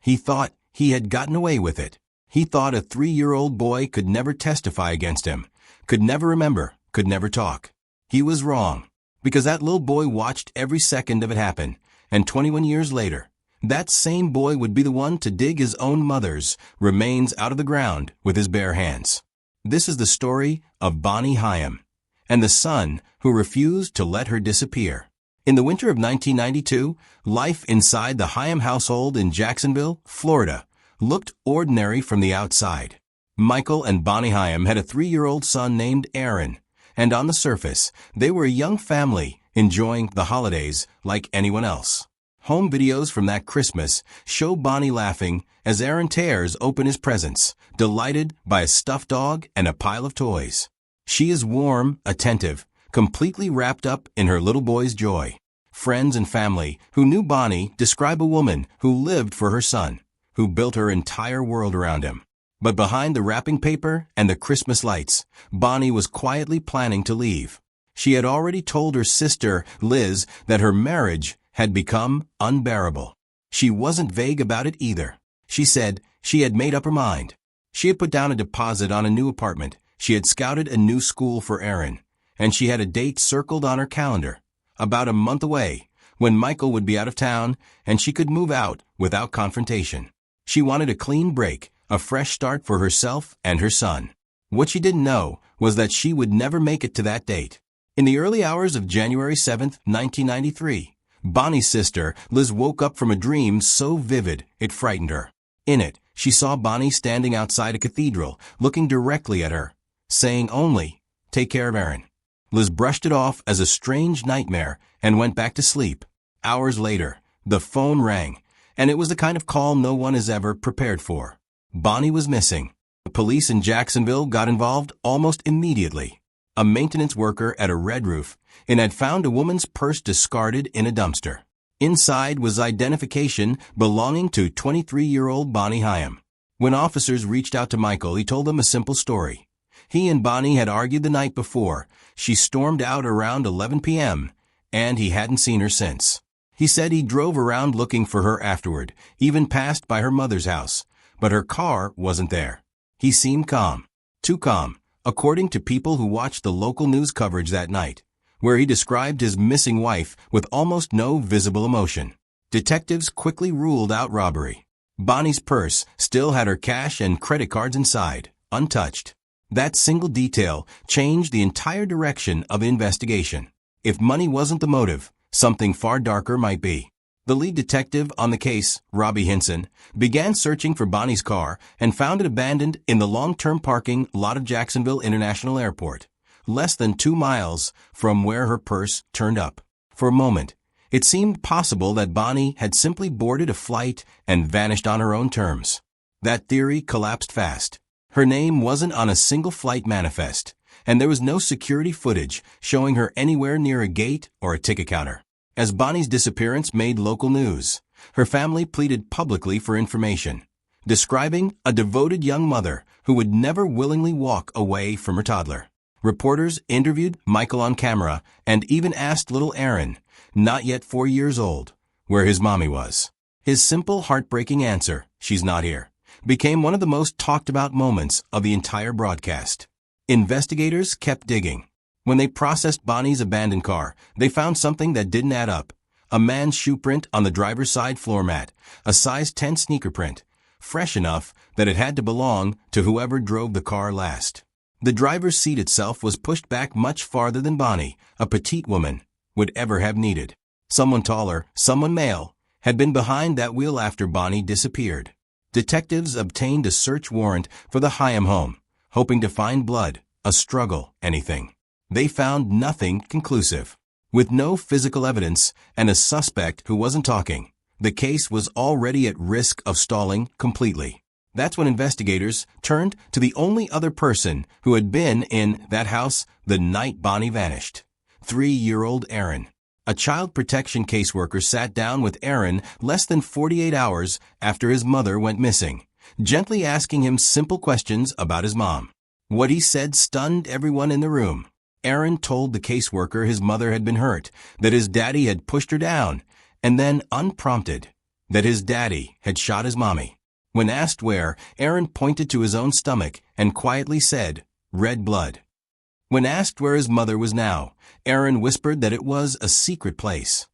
He thought he had gotten away with it. He thought a 3-year-old boy could never testify against him, could never remember, could never talk. He was wrong, because that little boy watched every second of it happen, and 21 years later, that same boy would be the one to dig his own mother's remains out of the ground with his bare hands. This is the story of Bonnie Haim, and the son who refused to let her disappear. In the winter of 1992, life inside the Haim household in Jacksonville, Florida, looked ordinary from the outside. Michael and Bonnie Haim had a 3-year-old son named Aaron, and on the surface, they were a young family enjoying the holidays like anyone else. Home videos from that Christmas show Bonnie laughing as Aaron tears open his presents, delighted by a stuffed dog and a pile of toys. She is warm, attentive, completely wrapped up in her little boy's joy. Friends and family who knew Bonnie describe a woman who lived for her son, who built her entire world around him. But behind the wrapping paper and the Christmas lights, Bonnie was quietly planning to leave. She had already told her sister, Liz, that her marriage had become unbearable. She wasn't vague about it either. She said she had made up her mind. She had put down a deposit on a new apartment. She had scouted a new school for Aaron, and she had a date circled on her calendar, about a month away, when Michael would be out of town and she could move out without confrontation. She wanted a clean break, a fresh start for herself and her son. What she didn't know was that she would never make it to that date. In the early hours of January 7, 1993, Bonnie's sister, Liz, woke up from a dream so vivid it frightened her. In it, she saw Bonnie standing outside a cathedral, looking directly at her, saying only, "Take care of Aaron." Liz brushed it off as a strange nightmare and went back to sleep. Hours later, the phone rang, and it was the kind of call no one is ever prepared for. Bonnie was missing. The police in Jacksonville got involved almost immediately. A maintenance worker at a Red Roof Inn had found a woman's purse discarded in a dumpster. Inside was identification belonging to 23-year-old Bonnie Haim. When officers reached out to Michael, he told them a simple story. He and Bonnie had argued the night before. She stormed out around 11 p.m., and he hadn't seen her since. He said he drove around looking for her afterward, even passed by her mother's house, but her car wasn't there. He seemed calm, too calm, according to people who watched the local news coverage that night, where he described his missing wife with almost no visible emotion. Detectives quickly ruled out robbery. Bonnie's purse still had her cash and credit cards inside, untouched. That single detail changed the entire direction of the investigation. If money wasn't the motive, something far darker might be. The lead detective on the case, Robbie Hinson, began searching for Bonnie's car and found it abandoned in the long-term parking lot of Jacksonville International Airport, less than 2 miles from where her purse turned up. For a moment, it seemed possible that Bonnie had simply boarded a flight and vanished on her own terms. That theory collapsed fast. Her name wasn't on a single flight manifest, and there was no security footage showing her anywhere near a gate or a ticket counter. As Bonnie's disappearance made local news, her family pleaded publicly for information, describing a devoted young mother who would never willingly walk away from her toddler. Reporters interviewed Michael on camera and even asked little Aaron, not yet 4 years old, where his mommy was. His simple, heartbreaking answer, "She's not here," became one of the most talked about moments of the entire broadcast. Investigators kept digging. When they processed Bonnie's abandoned car, they found something that didn't add up. A man's shoe print on the driver's side floor mat, a size 10 sneaker print, fresh enough that it had to belong to whoever drove the car last. The driver's seat itself was pushed back much farther than Bonnie, a petite woman, would ever have needed. Someone taller, someone male, had been behind that wheel after Bonnie disappeared. Detectives obtained a search warrant for the Haim home, hoping to find blood, a struggle, anything. They found nothing conclusive. With no physical evidence and a suspect who wasn't talking, the case was already at risk of stalling completely. That's when investigators turned to the only other person who had been in that house the night Bonnie vanished. 3-year-old Aaron. A child protection caseworker sat down with Aaron less than 48 hours after his mother went missing, gently asking him simple questions about his mom. What he said stunned everyone in the room. Aaron told the caseworker his mother had been hurt, that his daddy had pushed her down, and then, unprompted, that his daddy had shot his mommy. When asked where, Aaron pointed to his own stomach and quietly said, "Red blood." When asked where his mother was now, Aaron whispered that it was a secret place.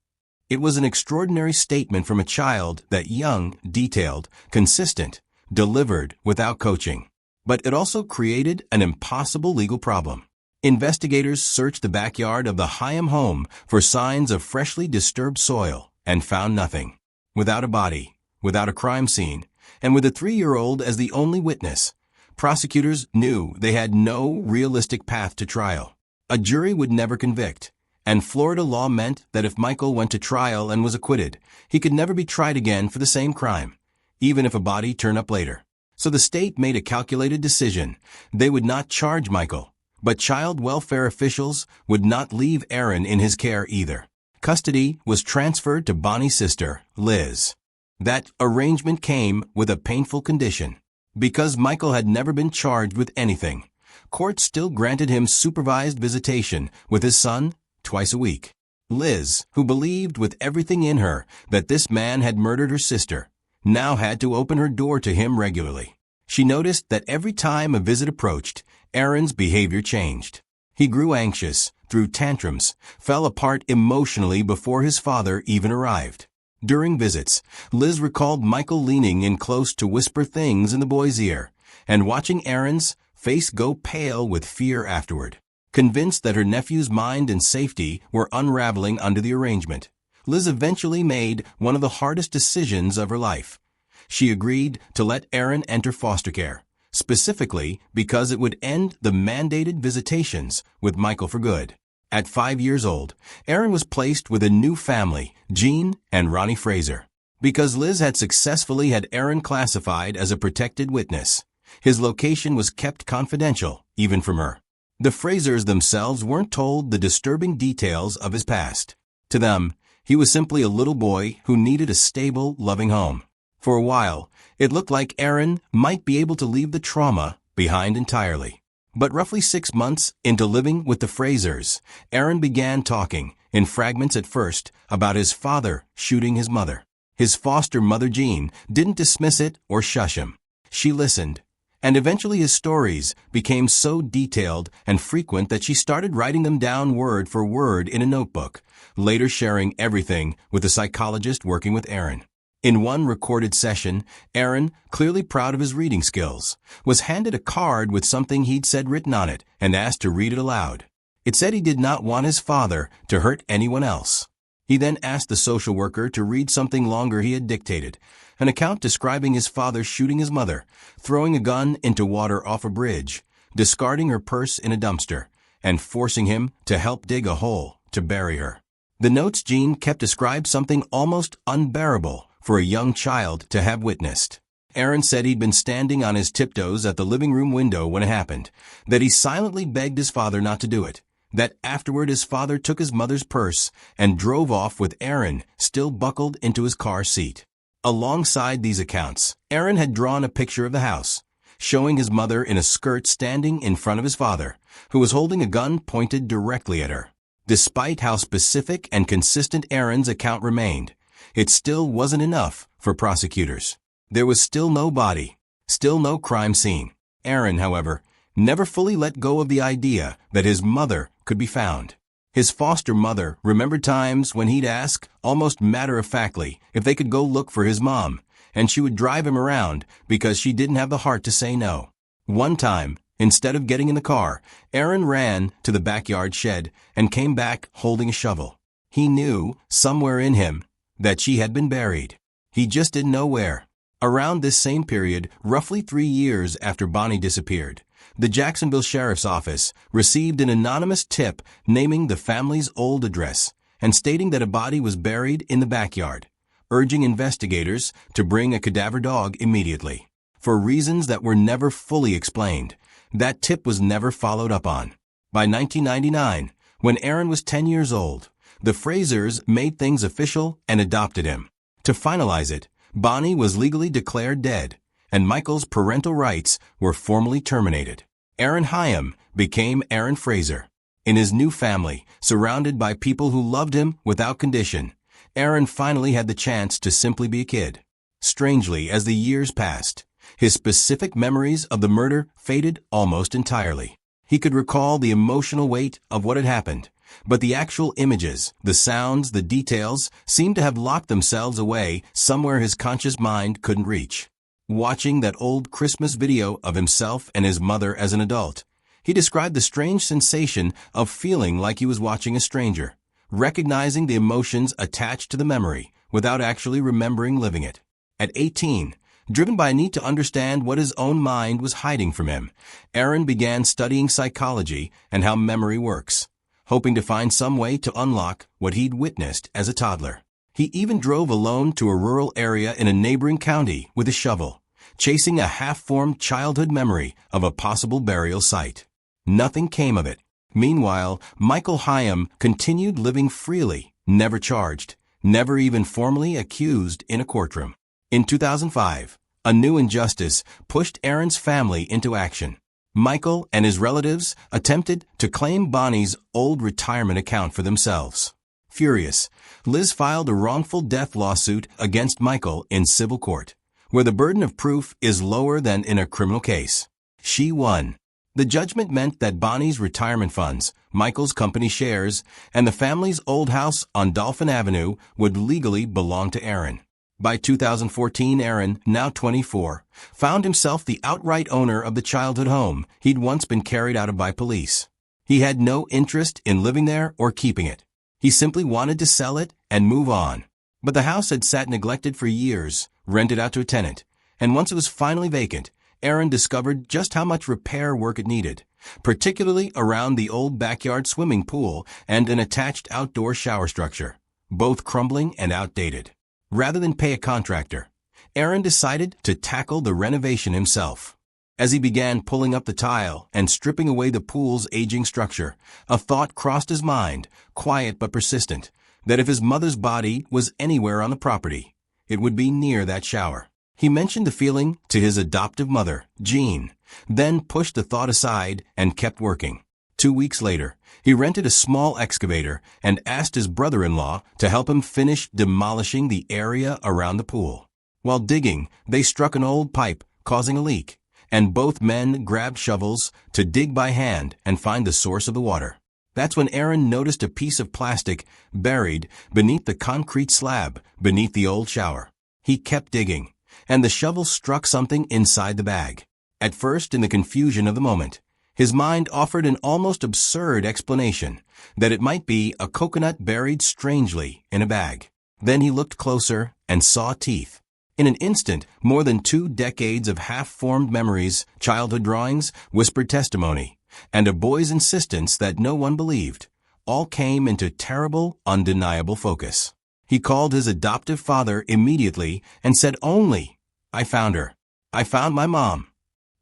It was an extraordinary statement from a child that young, detailed, consistent, delivered without coaching. But it also created an impossible legal problem. Investigators searched the backyard of the Haim home for signs of freshly disturbed soil and found nothing. Without a body, without a crime scene, and with a 3-year-old as the only witness, prosecutors knew they had no realistic path to trial. A jury would never convict, and Florida law meant that if Michael went to trial and was acquitted, he could never be tried again for the same crime, even if a body turned up later. So the state made a calculated decision. They would not charge Michael, but child welfare officials would not leave Aaron in his care either. Custody was transferred to Bonnie's sister, Liz. That arrangement came with a painful condition. Because Michael had never been charged with anything, court still granted him supervised visitation with his son twice a week. Liz, who believed with everything in her that this man had murdered her sister, now had to open her door to him regularly. She noticed that every time a visit approached, Aaron's behavior changed. He grew anxious, threw tantrums, fell apart emotionally before his father even arrived. During visits, Liz recalled Michael leaning in close to whisper things in the boy's ear, and watching Aaron's face go pale with fear afterward. Convinced that her nephew's mind and safety were unraveling under the arrangement, Liz eventually made one of the hardest decisions of her life. She agreed to let Aaron enter foster care, specifically because it would end the mandated visitations with Michael for good. At 5 years old, Aaron was placed with a new family, Jean and Ronnie Fraser. Because Liz had successfully had Aaron classified as a protected witness, his location was kept confidential, even from her. The Frasers themselves weren't told the disturbing details of his past. To them, he was simply a little boy who needed a stable, loving home. For a while, it looked like Aaron might be able to leave the trauma behind entirely. But roughly 6 months into living with the Frasers, Aaron began talking, in fragments at first, about his father shooting his mother. His foster mother, Jean, didn't dismiss it or shush him. She listened, and eventually his stories became so detailed and frequent that she started writing them down word for word in a notebook, later sharing everything with the psychologist working with Aaron. In one recorded session, Aaron, clearly proud of his reading skills, was handed a card with something he'd said written on it and asked to read it aloud. It said he did not want his father to hurt anyone else. He then asked the social worker to read something longer he had dictated, an account describing his father shooting his mother, throwing a gun into water off a bridge, discarding her purse in a dumpster, and forcing him to help dig a hole to bury her. The notes Jean kept described something almost unbearable for a young child to have witnessed. Aaron said he'd been standing on his tiptoes at the living room window when it happened, that he silently begged his father not to do it, that afterward his father took his mother's purse and drove off with Aaron still buckled into his car seat. Alongside these accounts, Aaron had drawn a picture of the house, showing his mother in a skirt standing in front of his father, who was holding a gun pointed directly at her. Despite how specific and consistent Aaron's account remained, it still wasn't enough for prosecutors. There was still no body, still no crime scene. Aaron, however, never fully let go of the idea that his mother could be found. His foster mother remembered times when he'd ask, almost matter-of-factly, if they could go look for his mom, and she would drive him around because she didn't have the heart to say no. One time, instead of getting in the car, Aaron ran to the backyard shed and came back holding a shovel. He knew, somewhere in him, that she had been buried. He just didn't know where. Around this same period, roughly 3 years after Bonnie disappeared, the Jacksonville Sheriff's Office received an anonymous tip naming the family's old address and stating that a body was buried in the backyard, urging investigators to bring a cadaver dog immediately. For reasons that were never fully explained, that tip was never followed up on. By 1999, when Aaron was 10 years old, the Frasers made things official and adopted him. To finalize it, Bonnie was legally declared dead, and Michael's parental rights were formally terminated. Aaron Haim became Aaron Fraser. In his new family, surrounded by people who loved him without condition, Aaron finally had the chance to simply be a kid. Strangely, as the years passed, his specific memories of the murder faded almost entirely. He could recall the emotional weight of what had happened, but the actual images, the sounds, the details seemed to have locked themselves away somewhere his conscious mind couldn't reach. Watching that old Christmas video of himself and his mother as an adult, he described the strange sensation of feeling like he was watching a stranger, recognizing the emotions attached to the memory without actually remembering living it. At 18, driven by a need to understand what his own mind was hiding from him, Aaron began studying psychology and how memory works, hoping to find some way to unlock what he'd witnessed as a toddler. He even drove alone to a rural area in a neighboring county with a shovel, chasing a half-formed childhood memory of a possible burial site. Nothing came of it. Meanwhile, Bonnie Haim continued living freely, never charged, never even formally accused in a courtroom. In 2005, a new injustice pushed Aaron's family into action. Michael and his relatives attempted to claim Bonnie's old retirement account for themselves. Furious, Liz filed a wrongful death lawsuit against Michael in civil court, where the burden of proof is lower than in a criminal case. She won. The judgment meant that Bonnie's retirement funds, Michael's company shares, and the family's old house on Dolphin Avenue would legally belong to Aaron. By 2014, Aaron, now 24, found himself the outright owner of the childhood home he'd once been carried out of by police. He had no interest in living there or keeping it. He simply wanted to sell it and move on. But the house had sat neglected for years, rented out to a tenant, and once it was finally vacant, Aaron discovered just how much repair work it needed, particularly around the old backyard swimming pool and an attached outdoor shower structure, both crumbling and outdated. Rather than pay a contractor, Aaron decided to tackle the renovation himself. As he began pulling up the tile and stripping away the pool's aging structure, a thought crossed his mind, quiet but persistent, that if his mother's body was anywhere on the property, it would be near that shower. He mentioned the feeling to his adoptive mother, Jean, then pushed the thought aside and kept working. 2 weeks later, he rented a small excavator and asked his brother-in-law to help him finish demolishing the area around the pool. While digging, they struck an old pipe, causing a leak, and both men grabbed shovels to dig by hand and find the source of the water. That's when Aaron noticed a piece of plastic buried beneath the concrete slab beneath the old shower. He kept digging, and the shovel struck something inside the bag. At first, in the confusion of the moment, his mind offered an almost absurd explanation that it might be a coconut buried strangely in a bag. Then he looked closer and saw teeth. In an instant, more than 2 decades of half-formed memories, childhood drawings, whispered testimony, and a boy's insistence that no one believed, all came into terrible, undeniable focus. He called his adoptive father immediately and said only, "I found her. I found my mom."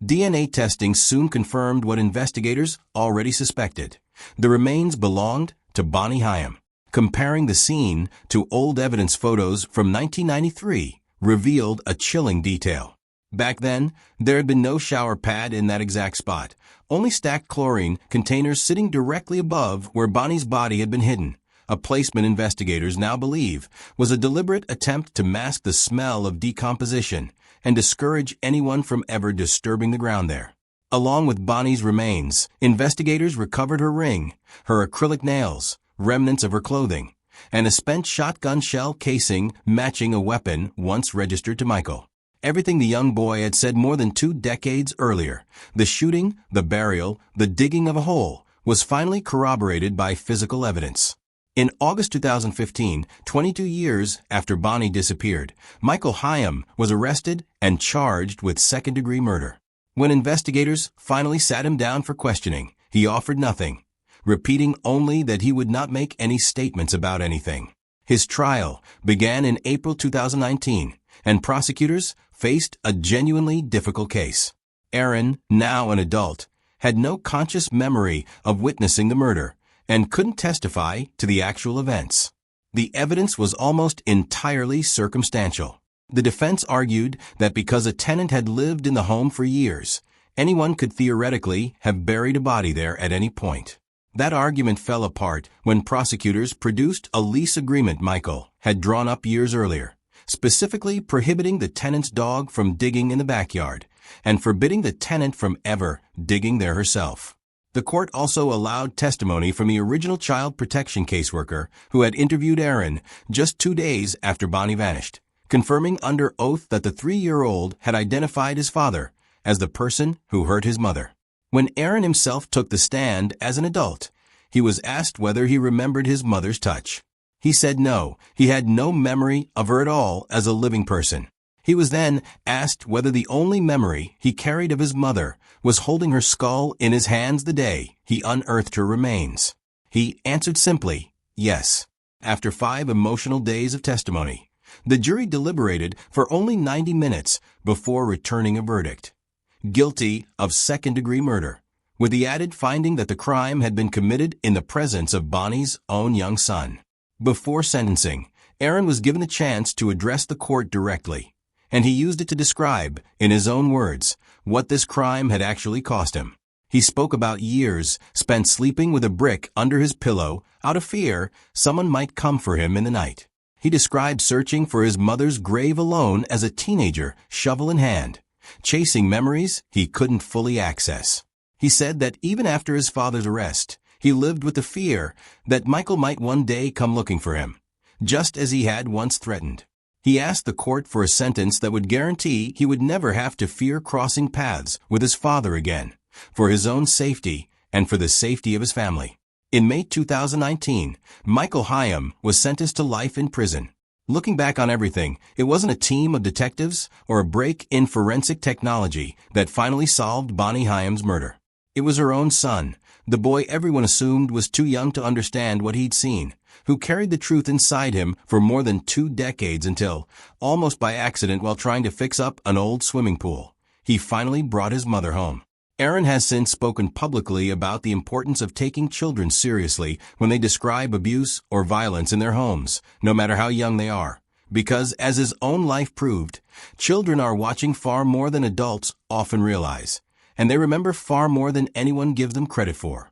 DNA testing soon confirmed what investigators already suspected. The remains belonged to Bonnie Haim. Comparing the scene to old evidence photos from 1993 revealed a chilling detail. Back then, there had been no shower pad in that exact spot, only stacked chlorine containers sitting directly above where Bonnie's body had been hidden, a placement investigators now believe was a deliberate attempt to mask the smell of decomposition and discourage anyone from ever disturbing the ground there. Along with Bonnie's remains, investigators recovered her ring, her acrylic nails, remnants of her clothing, and a spent shotgun shell casing matching a weapon once registered to Michael. Everything the young boy had said more than 2 decades earlier, the shooting, the burial, the digging of a hole, was finally corroborated by physical evidence. In August 2015, 22 years after Bonnie disappeared, Bonnie Haim was arrested and charged with second-degree murder. When investigators finally sat him down for questioning, he offered nothing, repeating only that he would not make any statements about anything. His trial began in April 2019, and prosecutors faced a genuinely difficult case. Aaron, now an adult, had no conscious memory of witnessing the murder and couldn't testify to the actual events. The evidence was almost entirely circumstantial. The defense argued that because a tenant had lived in the home for years, anyone could theoretically have buried a body there at any point. That argument fell apart when prosecutors produced a lease agreement Michael had drawn up years earlier, specifically prohibiting the tenant's dog from digging in the backyard and forbidding the tenant from ever digging there herself. The court also allowed testimony from the original child protection caseworker who had interviewed Aaron just 2 days after Bonnie vanished, confirming under oath that the 3-year-old had identified his father as the person who hurt his mother. When Aaron himself took the stand as an adult, he was asked whether he remembered his mother's touch. He said no, he had no memory of her at all as a living person. He was then asked whether the only memory he carried of his mother was holding her skull in his hands the day he unearthed her remains. He answered simply, yes. After 5 emotional days of testimony, the jury deliberated for only 90 minutes before returning a verdict. Guilty of second-degree murder, with the added finding that the crime had been committed in the presence of Bonnie's own young son. Before sentencing, Aaron was given a chance to address the court directly, and he used it to describe, in his own words, what this crime had actually cost him. He spoke about years spent sleeping with a brick under his pillow out of fear someone might come for him in the night. He described searching for his mother's grave alone as a teenager, shovel in hand, chasing memories he couldn't fully access. He said that even after his father's arrest, he lived with the fear that Michael might one day come looking for him, just as he had once threatened. He asked the court for a sentence that would guarantee he would never have to fear crossing paths with his father again, for his own safety and for the safety of his family. In May 2019, Bonnie Haim was sentenced to life in prison. Looking back on everything, it wasn't a team of detectives or a break in forensic technology that finally solved Bonnie Haim's murder. It was her own son, the boy everyone assumed was too young to understand what he'd seen, who carried the truth inside him for more than 2 decades until, almost by accident while trying to fix up an old swimming pool, he finally brought his mother home. Aaron has since spoken publicly about the importance of taking children seriously when they describe abuse or violence in their homes, no matter how young they are, because, as his own life proved, children are watching far more than adults often realize, and they remember far more than anyone gives them credit for.